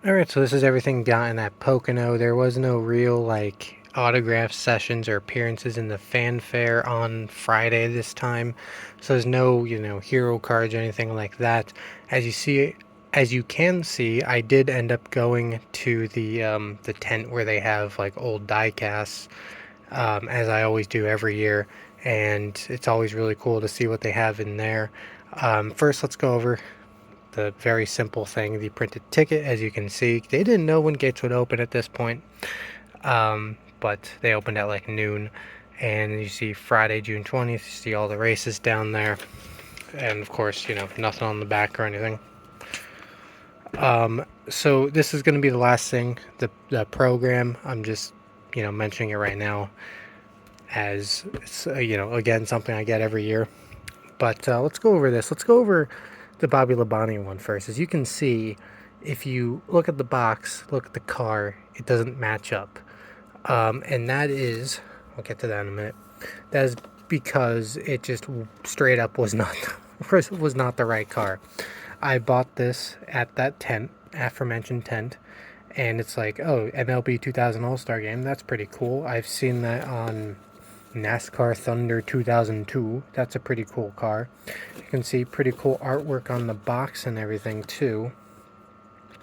Alright, so this is everything gotten at Pocono. There was no real, like, autograph sessions or appearances in the fanfare on Friday this time. So there's no, hero cards or anything like that. As you can see, I did end up going to the tent where they have, like, old diecasts, as I always do every year. And it's always really cool to see what they have in there. First, let's go over the very simple thing, the printed ticket. As you can see, they didn't know when gates would open at this point, but they opened at like noon, and you see Friday, June 20th, you see all the races down there, and of course, nothing on the back or anything. So this is going to be the last thing, the program. I'm just, mentioning it right now as it's, again, something I get every year. But let's go over this. Let's go over the Bobby Labonte one first. As you can see, if you look at the box, look at the car, it doesn't match up. And that is, I'll get to that in a minute, that is because it just straight up was not the right car. I bought this at that tent, aforementioned tent, and it's like, oh, MLB 2000 All Star Game, that's pretty cool. I've seen that on NASCAR Thunder 2002. That's a pretty cool car. You can see pretty cool artwork on the box and everything too.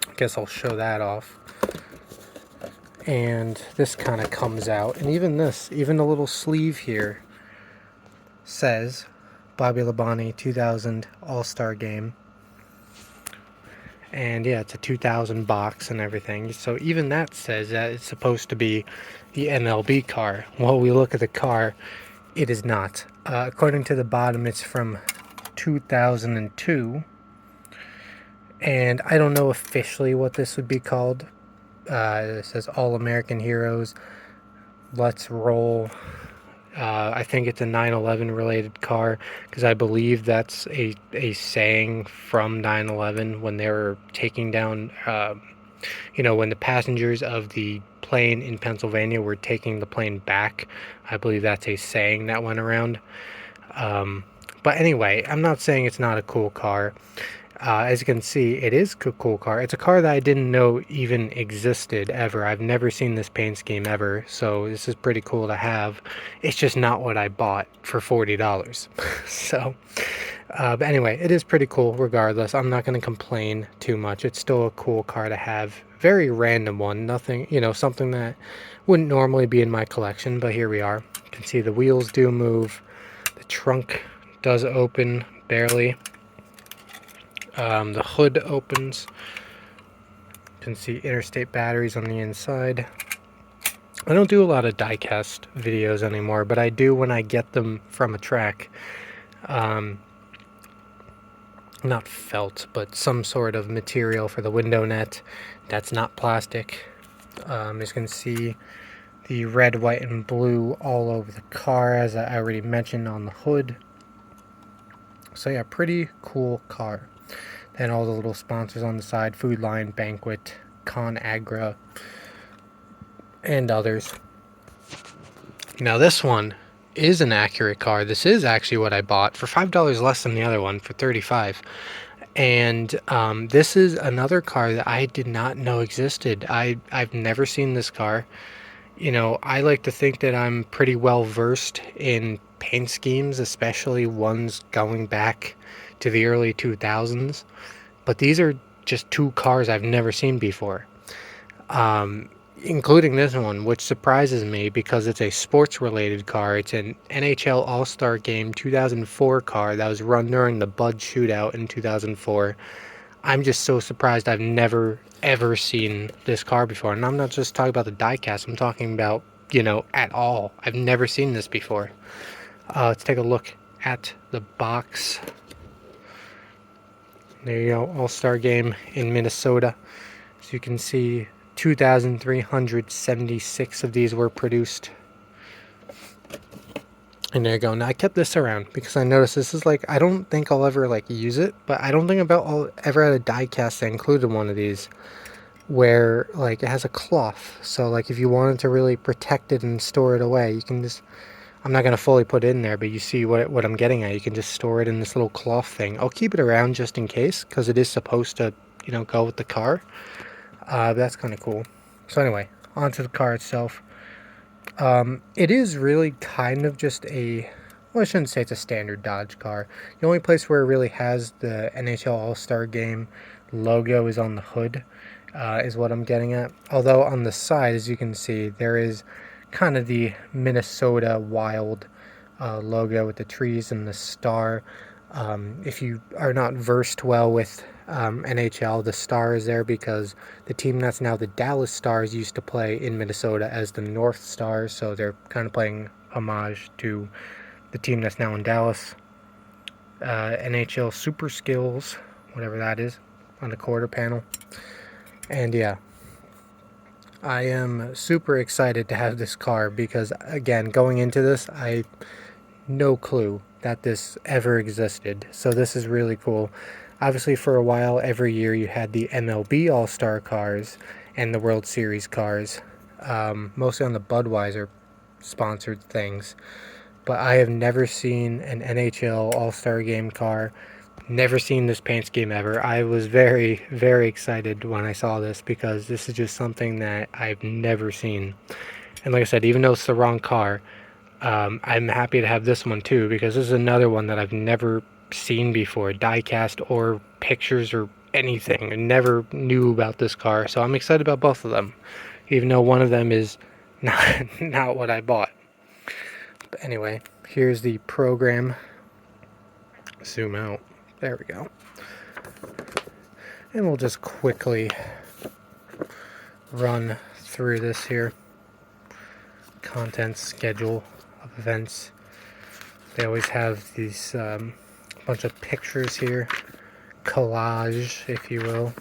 I guess I'll show that off. And this kind of comes out, and even the little sleeve here says Bobby Labonte 2000 All-Star Game. And yeah, it's a 2000 box and everything. So even that says that it's supposed to be the MLB car. Well, we look at the car, it is not. According to the bottom, it's from 2002. And I don't know officially what this would be called. It says All American Heroes. Let's roll. I think it's a 9/11 related car, because I believe that's a saying from 9/11 when they were taking down, when the passengers of the plane in Pennsylvania were taking the plane back. I believe that's a saying that went around. But anyway, I'm not saying it's not a cool car. As you can see, it is a cool car. It's a car that I didn't know even existed ever. I've never seen this paint scheme ever, so this is pretty cool to have. It's just not what I bought for $40. So, but anyway, it is pretty cool regardless. I'm not going to complain too much. It's still a cool car to have. Very random one. Nothing, something that wouldn't normally be in my collection, but here we are. You can see the wheels do move. The trunk does open barely. The hood opens. You can see interstate batteries on the inside. I don't do a lot of diecast videos anymore, but I do when I get them from a track. Not felt, but some sort of material for the window net that's not plastic. As you can see, the red, white, and blue all over the car, as I already mentioned on the hood. So yeah, pretty cool car. And all the little sponsors on the side: Food Line, Banquet, ConAgra, and others. Now this one is an accurate car. This is actually what I bought for $5 less than the other one, for $35. And this is another car that I did not know existed. I've never seen this car. I like to think that I'm pretty well versed in paint schemes, especially ones going back to the early 2000s. But these are just two cars I've never seen before, including this one, which surprises me because it's a sports-related car. It's an NHL All Star Game 2004 car that was run during the Bud Shootout in 2004. I'm just so surprised I've never, ever seen this car before. And I'm not just talking about the diecast. I'm talking about, at all. I've never seen this before. Let's take a look at the box. There you go, All-Star Game in Minnesota. As you can see, 2,376 of these were produced. And there you go. Now, I kept this around because I noticed this is I don't think I'll ever use it, but I don't think I'll ever had a diecast that included one of these where it has a cloth. So if you wanted to really protect it and store it away, you can just, I'm not going to fully put it in there, but you see what I'm getting at. You can just store it in this little cloth thing. I'll keep it around just in case, because it is supposed to, go with the car. That's kind of cool. So anyway, onto the car itself. It is really kind of just a, well, I shouldn't say it's a standard Dodge car. The only place where it really has the NHL All Star Game logo is on the hood, is what I'm getting at. Although on the side, as you can see, there is kind of the Minnesota Wild logo with the trees and the star. If you are not versed well with NHL, the star is there because the team that's now the Dallas Stars used to play in Minnesota as the North Stars, so they're kind of playing homage to the team that's now in Dallas. NHL Super Skills, whatever that is, on the quarter panel. And yeah, I am super excited to have this car because, again, going into this, I no clue that this ever existed. So this is really cool. Obviously, for a while, every year you had the MLB All Star cars and the World Series cars, mostly on the Budweiser sponsored things. But I have never seen an NHL All Star Game car. Never seen this paint scheme ever. I was very, very excited when I saw this because this is just something that I've never seen. And like I said, even though it's the wrong car, I'm happy to have this one too because this is another one that I've never seen before, diecast or pictures or anything. I never knew about this car, so I'm excited about both of them, even though one of them is not what I bought. But anyway, here's the program. Zoom out. There we go. And we'll just quickly run through this here. Content schedule of events. They always have these bunch of pictures here. Collage, if you will.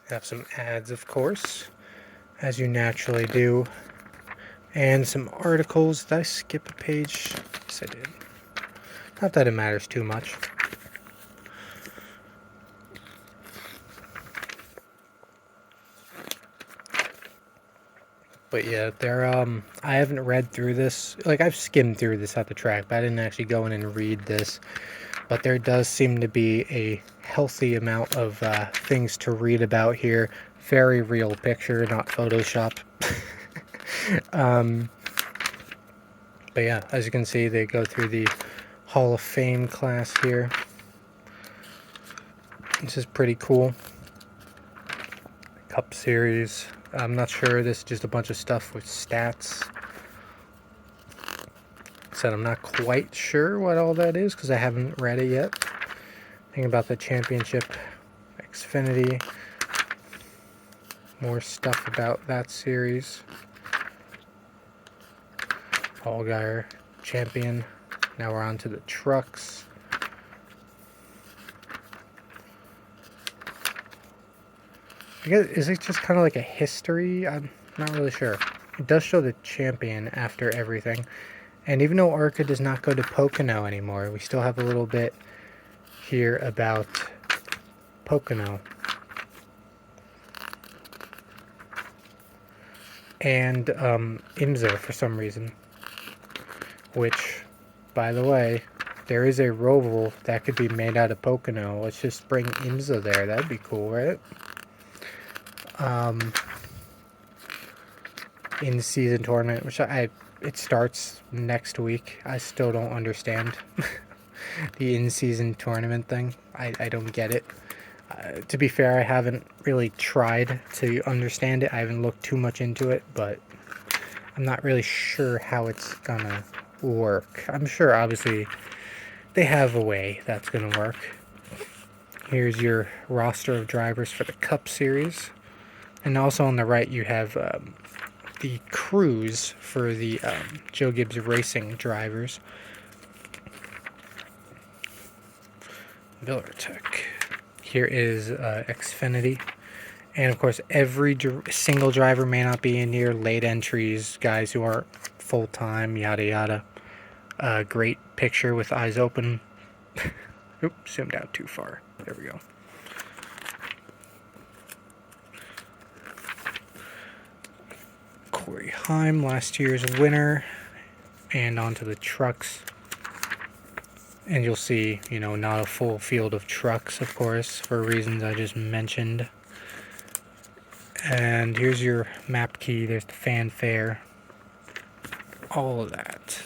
Have some ads, of course, as you naturally do. And some articles. Did I skip a page? Yes, I did. Not that it matters too much. But yeah, I haven't read through this. Like, I've skimmed through this at the track, but I didn't actually go in and read this. But there does seem to be a healthy amount of things to read about here. Very real picture, not Photoshop. But yeah, as you can see, they go through the Hall of Fame class here. This is pretty cool. Cup Series. I'm not sure. This is just a bunch of stuff with stats. Said I'm not quite sure what all that is because I haven't read it yet. Thinking about the championship, Xfinity. More stuff about that series. Allgaier champion. Now we're on to the trucks. I guess, is it just kind of like a history? I'm not really sure. It does show the champion after everything. And even though ARCA does not go to Pocono anymore, we still have a little bit here about Pocono. And IMSA for some reason. Which, by the way, there is a Roval that could be made out of Pocono. Let's just bring IMSA there. That'd be cool, right? In-season tournament, which it starts next week. I still don't understand the in-season tournament thing. I don't get it. To be fair, I haven't really tried to understand it. I haven't looked too much into it, but I'm not really sure how it's gonna work. I'm sure, obviously, they have a way that's gonna work. Here's your roster of drivers for the Cup Series. And also on the right, you have the crews for the Joe Gibbs Racing drivers. Villartech. Here is Xfinity. And of course, every single driver may not be in here. Late entries, guys who aren't full-time, yada yada. Great picture with eyes open. Oops, zoomed out too far. There we go. Corey Heim, last year's winner. And onto the trucks. And you'll see, you know, not a full field of trucks, of course, for reasons I just mentioned. And here's your map key. There's the fanfare. All of that.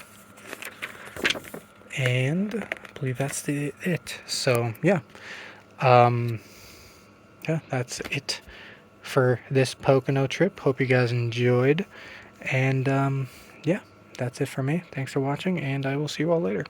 And I believe that's it. So, yeah. Yeah, that's it for this Pocono trip. Hope you guys enjoyed. And, yeah, that's it for me. Thanks for watching, and I will see you all later.